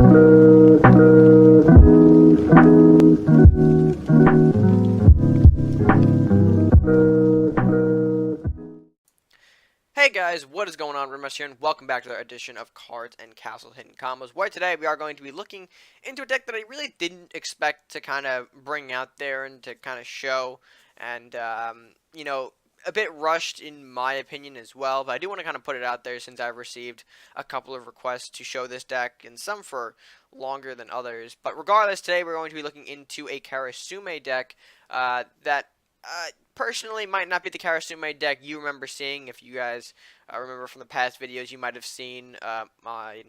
Hey guys, what is going on? RedMaster here, and welcome back to another edition of Cards and Castles Hidden Combos, where today we are going to be looking into a deck that I really didn't expect to kind of bring out there and to kind of show, and, a bit rushed in my opinion as well, but I do want to kind of put it out there since I've received a couple of requests to show this deck, and some for longer than others. But regardless, today we're going to be looking into a Karasumei deck that personally might not be the Karasumei deck you remember seeing. If you guys remember from the past videos, you might have seen my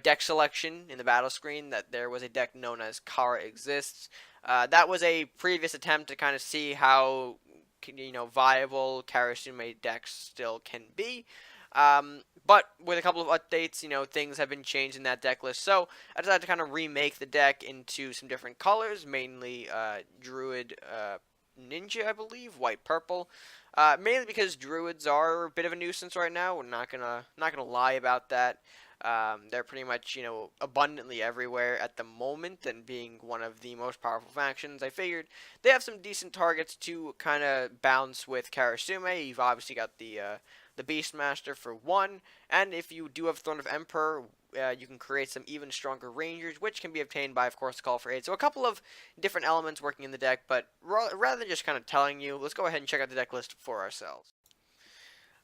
deck selection in the battle screen, that there was a deck known as Kara Exists. That was a previous attempt to kind of see how viable Karasumei decks still can be. But with a couple of updates, things have been changed in that deck list. So I decided to kind of remake the deck into some different colors, mainly Druid Ninja, I believe, white purple. Mainly because Druids are a bit of a nuisance right now. We're not gonna lie about that. They're pretty much abundantly everywhere at the moment, and being one of the most powerful factions, I figured they have some decent targets to kind of bounce with Karasumei. You've obviously got the Beastmaster for one, and if you do have Throne of Emperor, you can create some even stronger Rangers, which can be obtained by, of course, the Call for Aid. So a couple of different elements working in the deck, but rather than just kind of telling you, let's go ahead and check out the deck list for ourselves.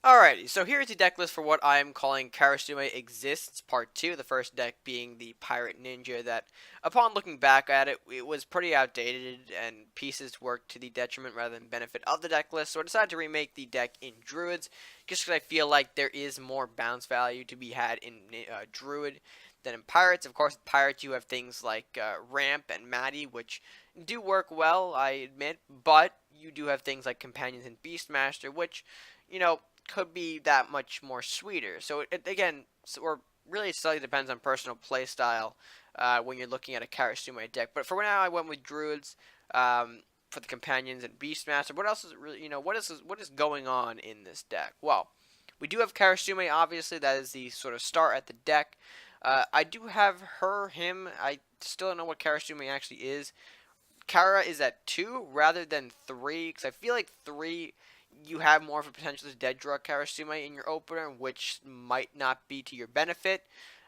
Alrighty, so here's the deck list for what I am calling Karasumei Exists Part 2, the first deck being the Pirate Ninja that, upon looking back at it, it was pretty outdated and pieces worked to the detriment rather than benefit of the deck list, so I decided to remake the deck in Druids, just because I feel like there is more bounce value to be had in Druid than in Pirates. Of course, with Pirates you have things like Ramp and Maddie, which do work well, I admit, but you do have things like Companions and Beastmaster, which, could be that much more sweeter. So or really slightly depends on personal play style when you're looking at a Karasumei deck. But for now, I went with Druids for the Companions and Beastmaster. What else is really, what is going on in this deck? Well, we do have Karasumei, obviously. That is the sort of start at the deck. I do have him. I still don't know what Karasumei actually is. Kara is at 2 rather than 3, because I feel like 3, you have more of a potential to dead draw Karasumei in your opener, which might not be to your benefit.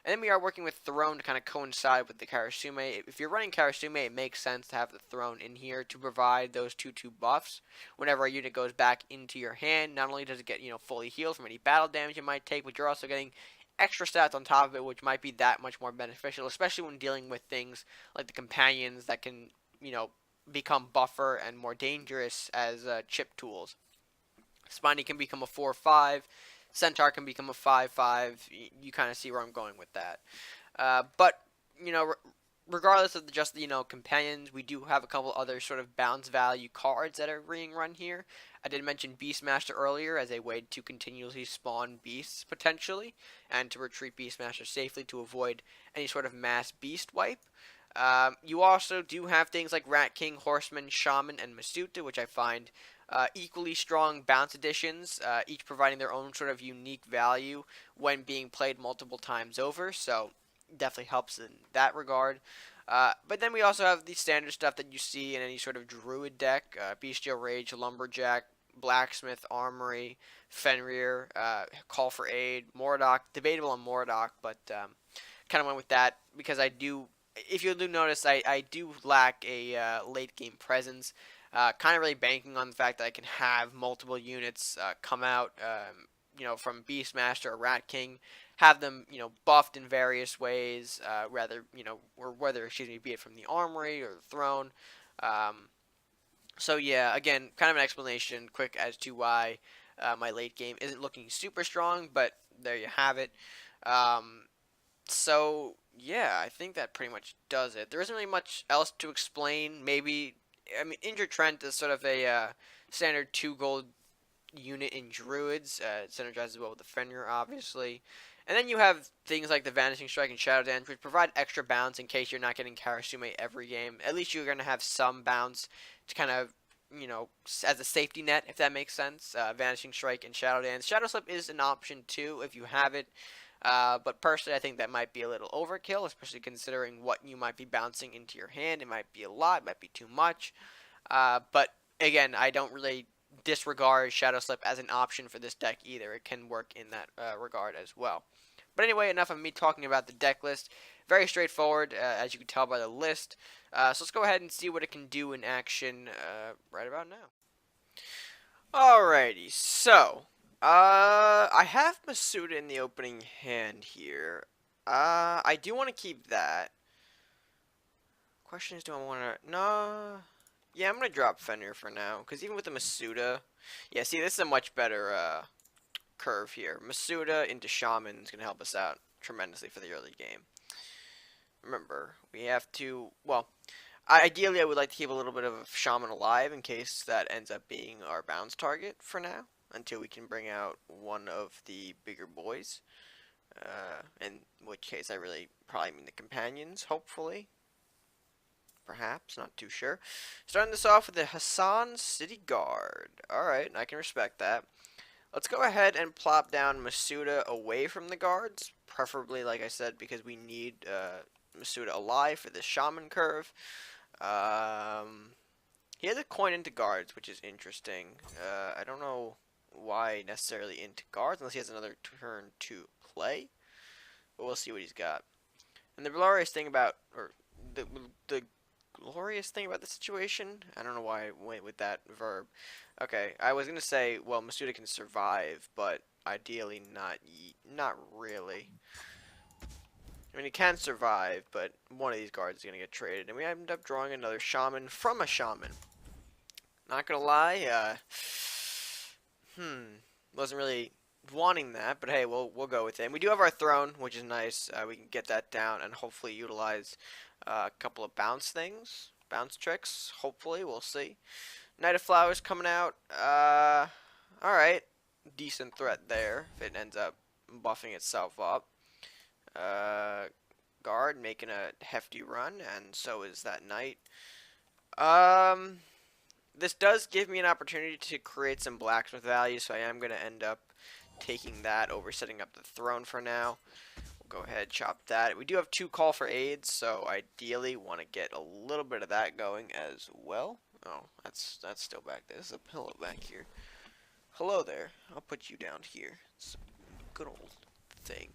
And then we are working with Throne to kind of coincide with the Karasumei. If you're running Karasumei, it makes sense to have the Throne in here to provide those 2/2 buffs whenever a unit goes back into your hand. Not only does it get, fully healed from any battle damage it might take, but you're also getting extra stats on top of it, which might be that much more beneficial, especially when dealing with things like the Companions that can, become buffer and more dangerous as chip tools. Spiny can become a 4/5. Centaur can become a 5/5. You kind of see where I'm going with that. But, regardless of just Companions, we do have a couple other sort of bounce value cards that are being run here. I did mention Beastmaster earlier as a way to continuously spawn beasts, potentially, and to retreat Beastmaster safely to avoid any sort of mass beast wipe. You also do have things like Rat King, Horseman, Shaman, and Masuta, which I find equally strong bounce additions, each providing their own sort of unique value when being played multiple times over, so definitely helps in that regard. But then we also have the standard stuff that you see in any sort of Druid deck, Bestial Rage, Lumberjack, Blacksmith, Armory, Fenrir, Call for Aid, Mordock, debatable on Mordock, but kind of went with that because if you do notice, I do lack a late game presence. Kind of really banking on the fact that I can have multiple units come out, from Beastmaster or Rat King, have them, buffed in various ways, be it from the Armory or the Throne. So yeah, again, kind of an explanation, quick, as to why my late game isn't looking super strong, but there you have it. So yeah, I think that pretty much does it. There isn't really much else to explain. Injured Trent is sort of a standard 2 gold unit in Druids. It synergizes well with the Fenrir, obviously. And then you have things like the Vanishing Strike and Shadow Dance, which provide extra bounce in case you're not getting Karasumei every game. At least you're going to have some bounce to kind of, as a safety net, if that makes sense. Vanishing Strike and Shadow Dance. Shadow Slip is an option too if you have it. But personally, I think that might be a little overkill, especially considering what you might be bouncing into your hand. It might be a lot, it might be too much. But again, I don't really disregard Shadow Slip as an option for this deck either. It can work in that regard as well. But anyway, enough of me talking about the deck list. Very straightforward, as you can tell by the list. So let's go ahead and see what it can do in action right about now. Alrighty, so I have Masuda in the opening hand here. I do want to keep that. Question is, do I want to? No. Yeah, I'm gonna drop Fenrir for now, because even with the Masuda, yeah, see, this is a much better curve here. Masuda into Shaman is gonna help us out tremendously for the early game. Remember, we have to, well, ideally I would like to keep a little bit of Shaman alive in case that ends up being our bounce target for now, until we can bring out one of the bigger boys. In which case I really probably mean the companions, hopefully. Perhaps, not too sure. Starting this off with the Hassan City Guard. Alright, I can respect that. Let's go ahead and plop down Masuda away from the guards. Preferably, like I said, because we need Masuda alive for this Shaman curve. He has a coin into guards, which is interesting. I don't know why necessarily into guards, unless he has another turn to play. But we'll see what he's got. And the glorious thing about, or the glorious thing about the situation, I don't know why I went with that verb. Okay, I was gonna say, well, Masuda can survive, but ideally not really. I mean, he can survive, but one of these guards is gonna get traded, and we end up drawing another Shaman from a Shaman. Not gonna lie, wasn't really wanting that, but hey, we'll go with it. And we do have our throne, which is nice. We can get that down and hopefully utilize a couple of bounce things, bounce tricks. Hopefully, we'll see. Knight of Flowers coming out. All right, decent threat there. If it ends up buffing itself up. Guard making a hefty run, and so is that knight. This does give me an opportunity to create some blacksmith value, so I am going to end up taking that over setting up the throne for now. We'll go ahead, chop that. We do have 2 call for aids, so ideally want to get a little bit of that going as well. Oh, that's still back there. There's a pillow back here. Hello there. I'll put you down here. It's a good old thing.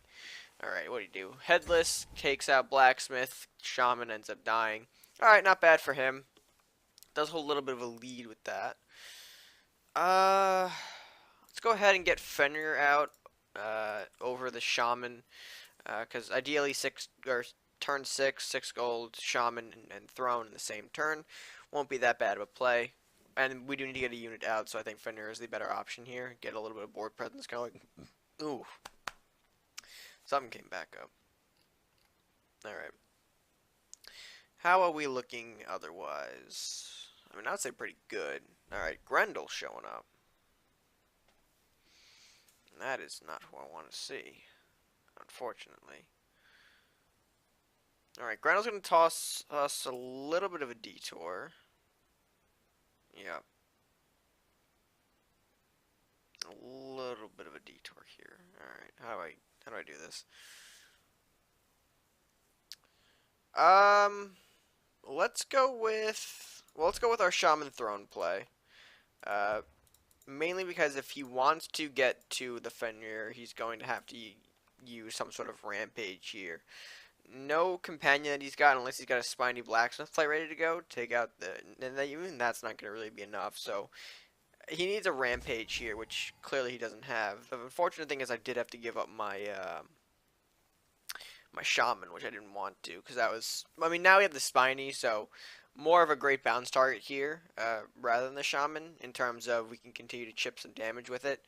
Alright, what do you do? Headless takes out blacksmith. Shaman ends up dying. Alright, not bad for him. Does hold a little bit of a lead with that. Let's go ahead and get Fenrir out over the Shaman, because ideally turn 6 gold, Shaman, and Throne in the same turn. Won't be that bad of a play. And we do need to get a unit out, so I think Fenrir is the better option here. Get a little bit of board presence going. Ooh. Something came back up. Alright. How are we looking otherwise? I mean, I would say pretty good. Alright, Grendel's showing up. And that is not who I want to see, unfortunately. Alright, Grendel's going to toss us a little bit of a detour. Yep. A little bit of a detour here. Alright, how do I do this? Let's go with our Shaman Throne play. Mainly because if he wants to get to the Fenrir, he's going to have to use some sort of rampage here. No companion that he's got, unless he's got a spiny blacksmith play ready to go, take out and even that's not going to really be enough, so he needs a rampage here, which clearly he doesn't have. The unfortunate thing is I did have to give up my my Shaman, which I didn't want to, because that was, I mean, now we have the spiny, so more of a great bounce target here, rather than the Shaman, in terms of we can continue to chip some damage with it.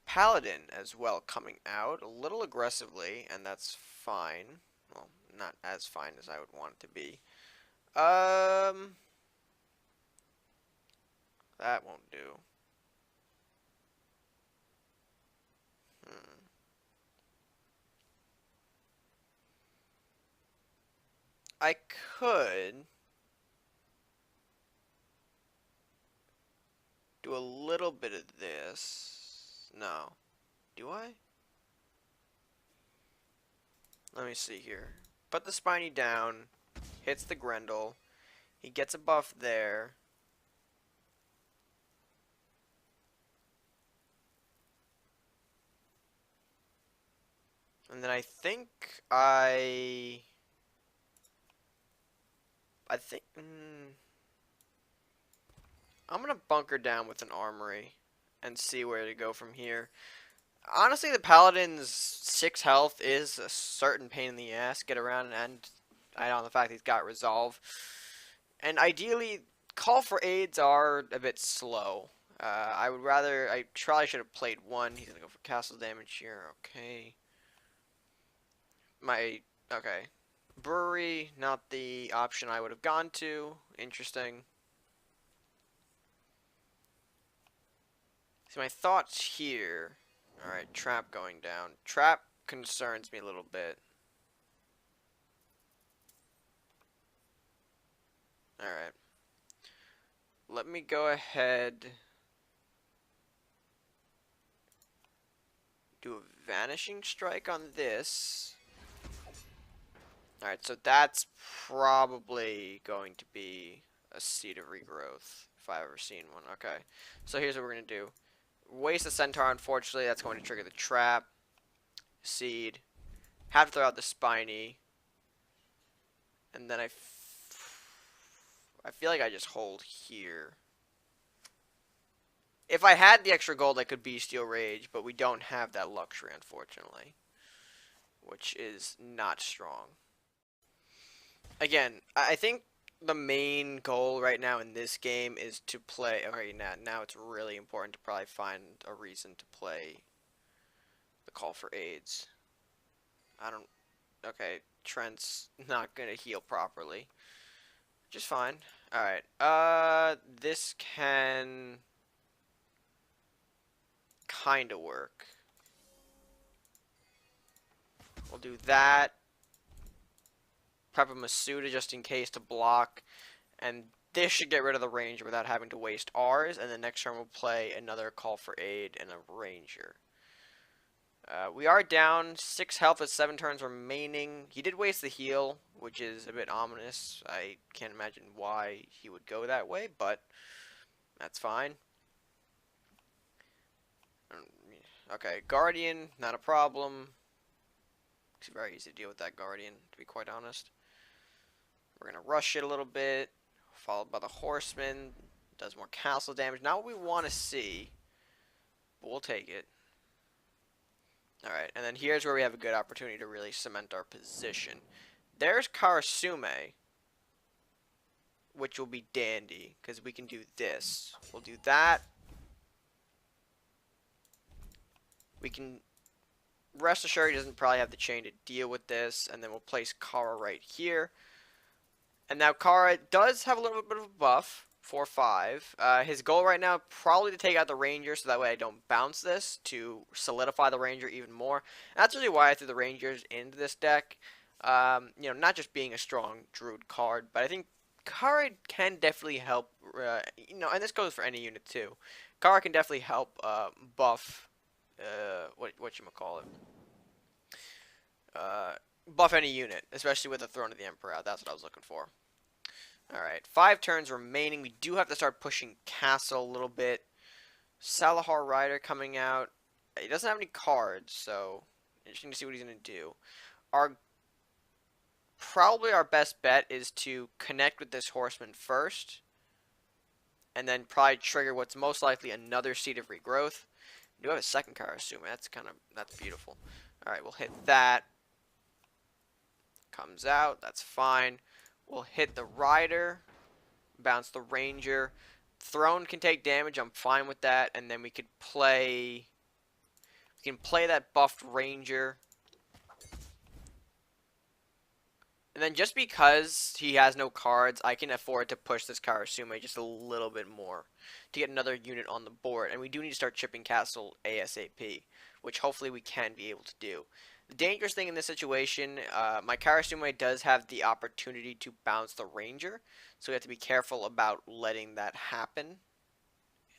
Paladin as well coming out a little aggressively, and that's fine. Well, not as fine as I would want it to be. That won't do. I could do a little bit of this. No. Do I? Let me see here. Put the Spiny down. Hits the Grendel. He gets a buff there. And then I think I'm gonna bunker down with an armory and see where to go from here. Honestly, the Paladin's 6 health is a certain pain in the ass. Get around and I on the fact he's got resolve. And ideally, call for aids are a bit slow. I would rather. I probably should have played one. He's gonna go for castle damage here. Okay. Okay. Brewery, not the option I would have gone to. Interesting. See, my thoughts here. Alright, trap going down. Trap concerns me a little bit. Alright. Let me go ahead. Do a vanishing strike on this. Alright, so that's probably going to be a seed of regrowth, if I've ever seen one. Okay, so here's what we're going to do. Waste the centaur, unfortunately, that's going to trigger the trap. Seed. Have to throw out the spiny. And then I feel like I just hold here. If I had the extra gold, I could Bestial Rage, but we don't have that luxury, unfortunately. Which is not strong. Again, I think the main goal right now in this game is to play. Alright, now it's really important to probably find a reason to play the call for aids. Okay, Trent's not gonna heal properly. Just fine. Alright, this can kinda work. We'll do that. Prep a Masuda just in case to block. And this should get rid of the Ranger without having to waste ours. And the next turn we'll play another Call for Aid and a Ranger. We are down 6 health with 7 turns remaining. He did waste the heal, which is a bit ominous. I can't imagine why he would go that way, but that's fine. Okay, Guardian, not a problem. It's very easy to deal with that Guardian, to be quite honest. We're going to rush it a little bit, followed by the Horseman. Does more castle damage. Not what we want to see, but we'll take it. Alright, and then here's where we have a good opportunity to really cement our position. There's Karasumei, which will be dandy, because we can do this. We'll do that. We can rest assured he doesn't probably have the chain to deal with this, and then we'll place Kara right here. And now Kara does have a little bit of a buff, 4-5. His goal right now probably to take out the Ranger, so that way I don't bounce this, to solidify the Ranger even more. And that's really why I threw the Rangers into this deck. You know, not just being a strong Druid card, but I think Kara can definitely help, you know, and this goes for any unit too. Kara can definitely help buff, whatchamacallit, buff any unit, especially with the Throne of the Emperor out. That's what I was looking for. Alright, 5 turns remaining. We do have to start pushing Castle a little bit. Salahar Rider coming out. He doesn't have any cards, so interesting to see what he's going to do. Probably our best bet is to connect with this Horseman first, and then probably trigger what's most likely another Seed of Regrowth. We do have a second Karasumei. That's beautiful. Alright, we'll hit that. Comes out. That's fine. We'll hit the Rider. Bounce the Ranger. Throne can take damage. I'm fine with that. And then we could play... We can play that buffed Ranger. And then just because he has no cards, I can afford to push this Karasumei just a little bit more to get another unit on the board. And we do need to start chipping Castle ASAP, which hopefully we can be able to do. The dangerous thing in this situation, my Karasumei does have the opportunity to bounce the Ranger, so we have to be careful about letting that happen.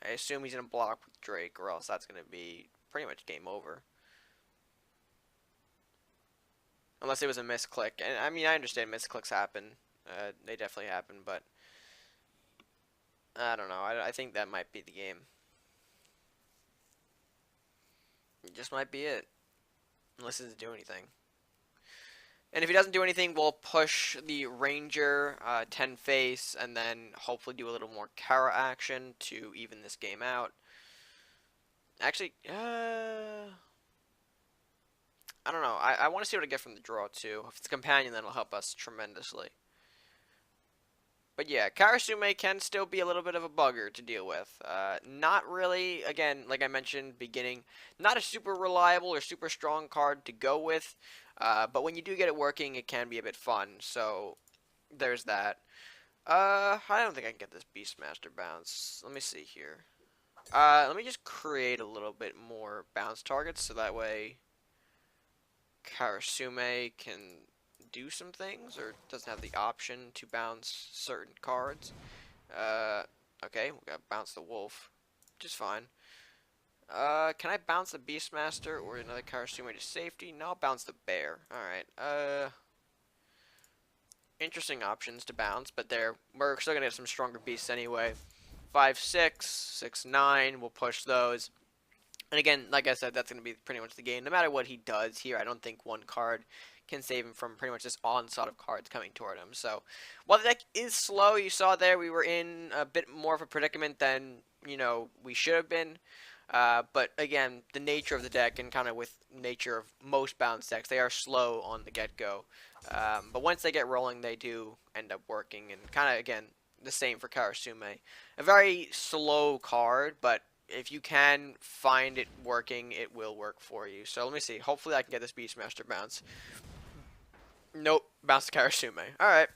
I assume he's going to block with Drake, or else that's going to be pretty much game over. Unless it was a misclick. And I mean, I understand misclicks happen. They definitely happen, but I don't know. I think that might be the game. It just might be it. Unless it doesn't do anything. And if he doesn't do anything, we'll push the Ranger 10 face and then hopefully do a little more Kara action to even this game out. Actually, I don't know. I want to see what I get from the draw, too. If it's a companion, that'll help us tremendously. But yeah, Karasumei can still be a little bit of a bugger to deal with. Not really, again, like I mentioned beginning, not a super reliable or super strong card to go with. But when you do get it working, it can be a bit fun. So, there's that. I don't think I can get this Beastmaster bounce. Let me see here. Let me just create a little bit more bounce targets so that way Karasumei can do some things or doesn't have the option to bounce certain cards. Okay, we gotta bounce the wolf, which is fine. Can I bounce the Beastmaster or another Karasumei to safety? No, I'll bounce the bear. Alright, interesting options to bounce, but we're still gonna get some stronger beasts anyway. 5-6, 6-9, we'll push those. And again, like I said, that's going to be pretty much the game. No matter what he does here, I don't think one card can save him from pretty much this onslaught of cards coming toward him. So, while the deck is slow, you saw there we were in a bit more of a predicament than, we should have been. But again, the nature of the deck and kind of with nature of most bounce decks, they are slow on the get-go. But once they get rolling, they do end up working. And kind of, again, the same for Karasumei. A very slow card, but if you can find it working, it will work for you. So let me see. Hopefully I can get this Beastmaster bounce. Nope. Bounce to Karasumei. Alright.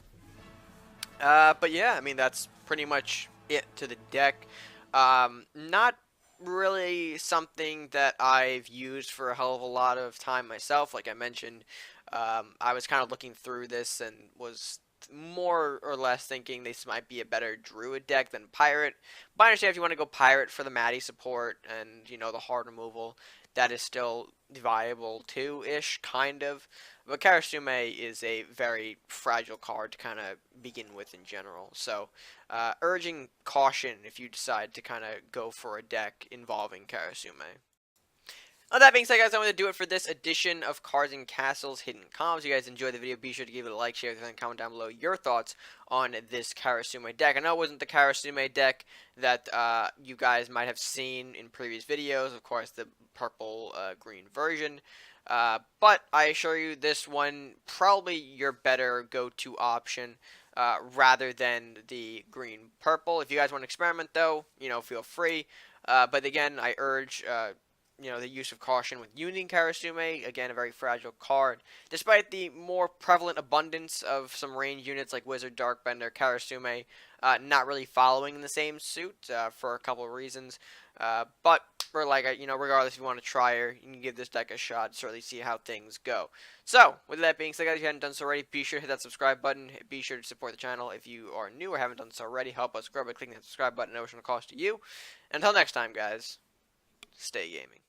But yeah, I mean, that's pretty much it to the deck. Not really something that I've used for a hell of a lot of time myself. Like I mentioned, I was kind of looking through this and was more or less thinking this might be a better Druid deck than Pirate. But I understand if you want to go Pirate for the Maddie support and, the hard removal, that is still viable too-ish, kind of. But Karasumei is a very fragile card to kind of begin with in general. So, urging caution if you decide to kind of go for a deck involving Karasumei. Well, that being said, guys, I want to do it for this edition of Cards and Castles Hidden Comms. If you guys enjoyed the video, be sure to give it a like, share, and comment down below your thoughts on this Karasumei deck. I know it wasn't the Karasumei deck that you guys might have seen in previous videos, of course, the purple-green version. But I assure you, this one, probably your better go-to option rather than the green-purple. If you guys want to experiment, though, feel free. But again, I urge the use of caution with using Karasumei. Again, a very fragile card. Despite the more prevalent abundance of some range units like Wizard, Darkbender, Karasumei, not really following in the same suit for a couple of reasons. But regardless, if you want to try her, you can give this deck a shot, certainly see how things go. So, with that being said, guys, if you haven't done so already, be sure to hit that subscribe button. Be sure to support the channel if you are new or haven't done so already. Help us grow by clicking that subscribe button. No additional cost to you. Until next time, guys, stay gaming.